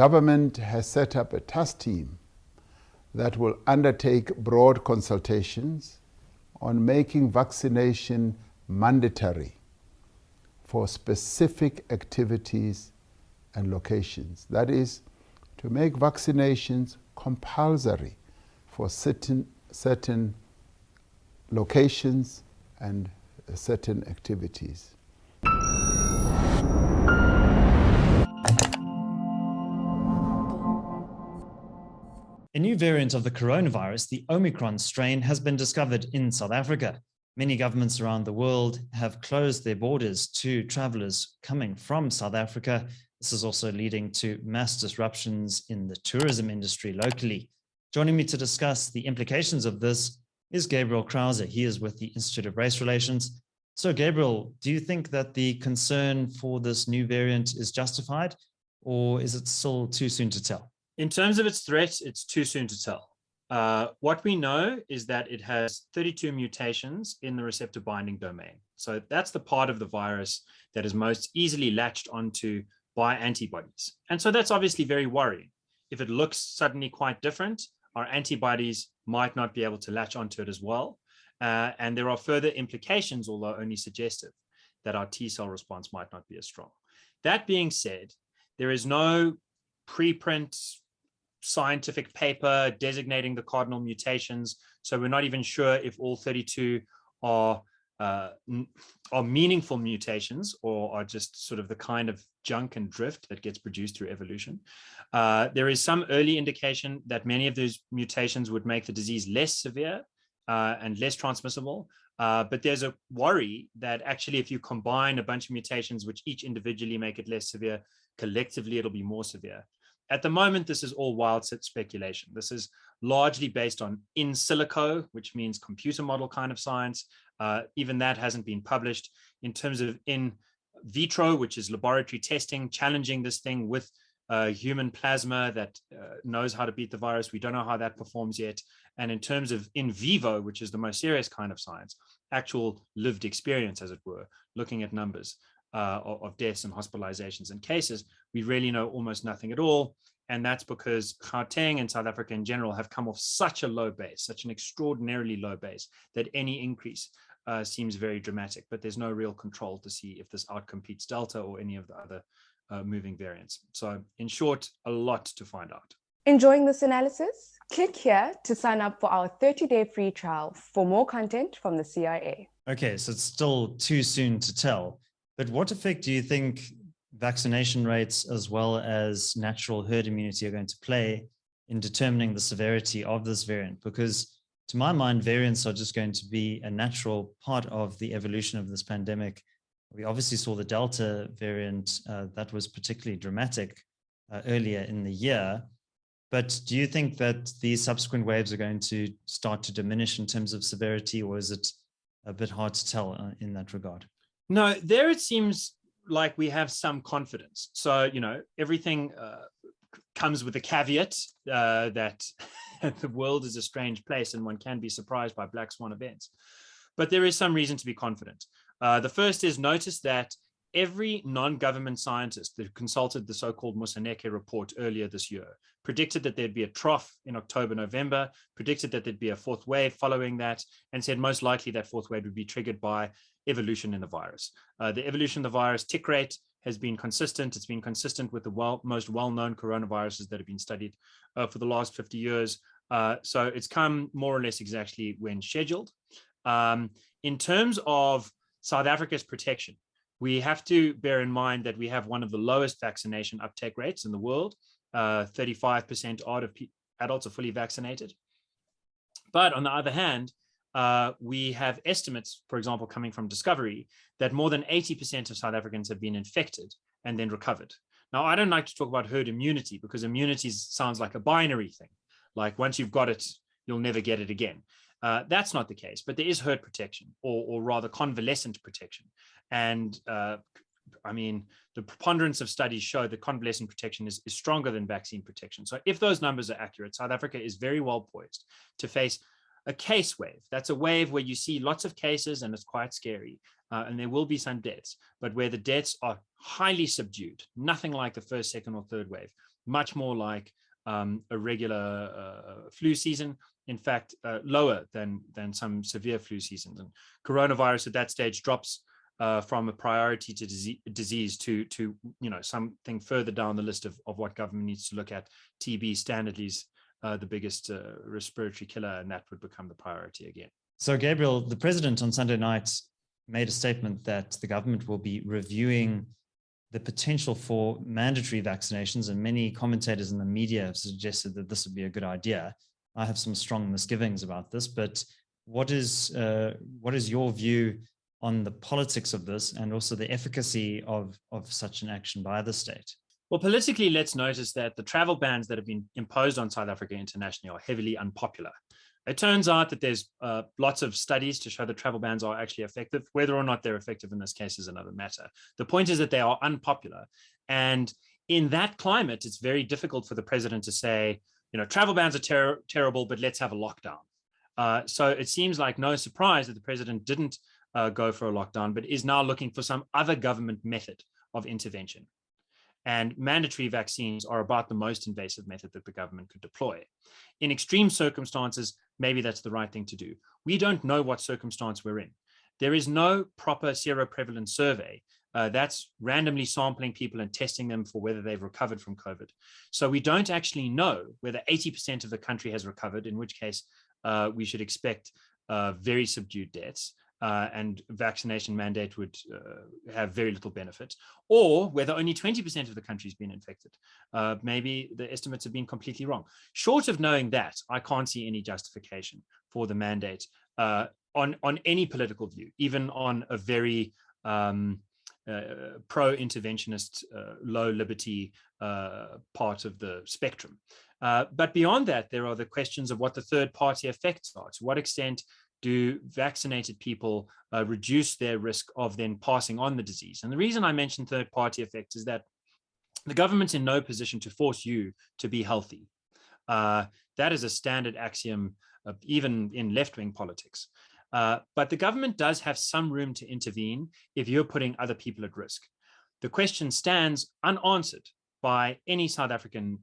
government has set up a task team that will undertake broad consultations on making vaccination mandatory for specific activities and locations. That is, to make vaccinations compulsory for certain locations and certain activities. A new variant of the coronavirus, the Omicron strain, has been discovered in South Africa. Many governments around the world have closed their borders to travelers coming from South Africa. This is also leading to mass disruptions in the tourism industry locally. Joining me to discuss the implications of this is Gabriel Crouse. He is with the Institute of Race Relations. So Gabriel, do you think that the concern for this new variant is justified, or is it still too soon to tell? In terms of its threat, it's too soon to tell. What we know is that it has 32 mutations in the receptor binding domain. So that's the part of the virus that is most easily latched onto by antibodies. And so that's obviously very worrying. If it looks suddenly quite different, our antibodies might not be able to latch onto it as well. And there are further implications, although only suggestive, that our T cell response might not be as strong. That being said, there is no preprint scientific paper designating the cardinal mutations. So we're not even sure if all 32 are meaningful mutations or are just sort of the kind of junk and drift that gets produced through evolution. There is some early indication that many of those mutations would make the disease less severe and less transmissible. But there's a worry that actually if you combine a bunch of mutations which each individually make it less severe, collectively it'll be more severe. At the moment, this is all wild speculation. This is largely based on in silico, which means computer model kind of science. Even that hasn't been published. In terms of in vitro, which is laboratory testing, challenging this thing with human plasma that knows how to beat the virus. We don't know how that performs yet. And in terms of in vivo, which is the most serious kind of science, actual lived experience, as it were, looking at numbers of deaths and hospitalizations and cases, we really know almost nothing at all. And that's because Gauteng and South Africa in general have come off such a low base, such an extraordinarily low base, that any increase seems very dramatic, but there's no real control to see if this outcompetes Delta or any of the other moving variants. So in short, a lot to find out. Enjoying this analysis? Click here to sign up for our 30-day free trial for more content from the CIA. Okay, so it's still too soon to tell, but what effect do you think vaccination rates as well as natural herd immunity are going to play in determining the severity of this variant? Because to my mind, variants are just going to be a natural part of the evolution of this pandemic. We obviously saw the Delta variant that was particularly dramatic earlier in the year. But do you think that these subsequent waves are going to start to diminish in terms of severity, or is it a bit hard to tell in that regard? No, there it seems like we have some confidence. So, you know, everything comes with a caveat that the world is a strange place and one can be surprised by black swan events. But there is some reason to be confident. The first is notice that every non-government scientist that consulted the so-called Moseneke report earlier this year predicted that there'd be a trough in October, November, predicted that there'd be a fourth wave following that, and said most likely that fourth wave would be triggered by evolution in the virus. The evolution of the virus tick rate has been consistent. It's been consistent with the most well-known coronaviruses that have been studied for the last 50 years. So it's come more or less exactly when scheduled. In terms of South Africa's protection, we have to bear in mind that we have one of the lowest vaccination uptake rates in the world. 35% odd of adults are fully vaccinated. But on the other hand, we have estimates, for example, coming from Discovery, that more than 80% of South Africans have been infected and then recovered. Now, I don't like to talk about herd immunity because immunity sounds like a binary thing. Like once you've got it, you'll never get it again. That's not the case, but there is herd protection, or rather convalescent protection. And I mean, the preponderance of studies show that convalescent protection is stronger than vaccine protection. So if those numbers are accurate, South Africa is very well poised to face a case wave. That's a wave where you see lots of cases and it's quite scary. And there will be some deaths, but where the deaths are highly subdued, nothing like the first, second, or third wave. much more like a regular flu season. In fact, lower than some severe flu seasons. And coronavirus at that stage drops from a priority to disease to something further down the list of what government needs to look at. TB standardly is the biggest respiratory killer, and that would become the priority again. So, Gabriel, the president on Sunday night made a statement that the government will be reviewing the potential for mandatory vaccinations, and many commentators in the media have suggested that this would be a good idea. I have some strong misgivings about this, but what is your view on the politics of this and also the efficacy of such an action by the state? Well, politically, let's notice that the travel bans that have been imposed on South Africa internationally are heavily unpopular. It turns out that there's lots of studies to show that travel bans are actually effective. Whether or not they're effective in this case is another matter. The point is that they are unpopular. And in that climate, it's very difficult for the president to say, travel bans are terrible, but let's have a lockdown. So it seems like no surprise that the president didn't go for a lockdown, but is now looking for some other government method of intervention. And mandatory vaccines are about the most invasive method that the government could deploy. In extreme circumstances, maybe that's the right thing to do. We don't know what circumstance we're in. There is no proper seroprevalence survey. That's randomly sampling people and testing them for whether they've recovered from COVID. So we don't actually know whether 80% of the country has recovered, in which case we should expect very subdued deaths. And vaccination mandate would have very little benefit, or whether only 20% of the country has been infected. Maybe the estimates have been completely wrong. Short of knowing that, I can't see any justification for the mandate on any political view, even on a very pro-interventionist, low liberty part of the spectrum. But beyond that, there are the questions of what the third-party effects are. To what extent do vaccinated people reduce their risk of then passing on the disease? And the reason I mention third-party effects is that the government's in no position to force you to be healthy. That is a standard axiom, even in left-wing politics. But the government does have some room to intervene if you're putting other people at risk. The question stands unanswered by any South African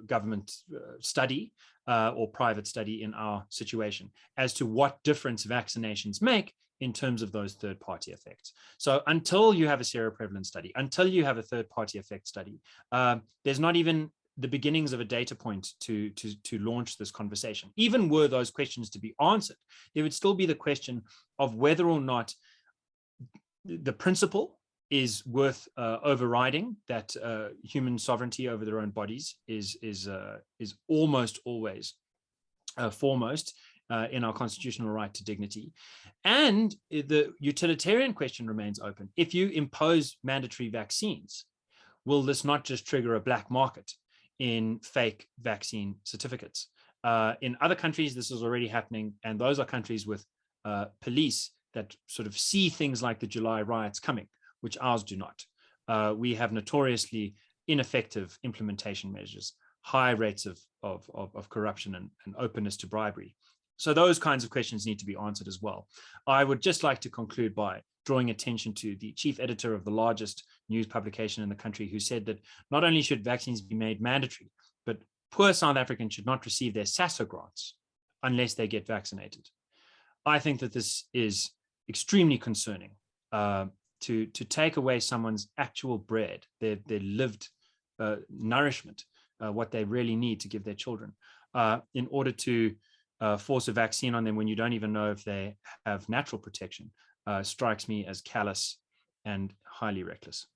government study or private study in our situation as to what difference vaccinations make in terms of those third-party effects. So until you have a seroprevalence study, until you have a third-party effect study, there's not even the beginnings of a data point to launch this conversation. Even were those questions to be answered, there would still be the question of whether or not the principle is worth overriding, that human sovereignty over their own bodies is almost always foremost in our constitutional right to dignity. And the utilitarian question remains open. If you impose mandatory vaccines, will this not just trigger a black market in fake vaccine certificates? In other countries, this is already happening, and those are countries with police that sort of see things like the July riots coming, which ours do not. We have notoriously ineffective implementation measures, high rates of corruption and openness to bribery. So those kinds of questions need to be answered as well. I would just like to conclude by drawing attention to the chief editor of the largest news publication in the country, who said that not only should vaccines be made mandatory, but poor South Africans should not receive their SASO grants unless they get vaccinated. I think that this is extremely concerning. To take away someone's actual bread, their lived nourishment, what they really need to give their children, in order to force a vaccine on them when you don't even know if they have natural protection, strikes me as callous and highly reckless.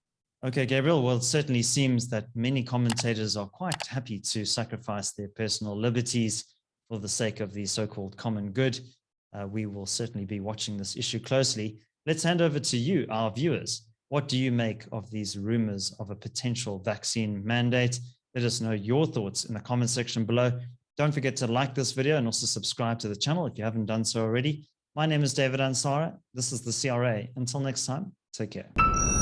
Okay, Gabriel, well, it certainly seems that many commentators are quite happy to sacrifice their personal liberties for the sake of the so-called common good. We will certainly be watching this issue closely. Let's hand over to you, our viewers. What do you make of these rumors of a potential vaccine mandate? Let us know your thoughts in the comment section below. Don't forget to like this video and also subscribe to the channel if you haven't done so already. My name is David Ansara. This is the CRA. Until next time, take care.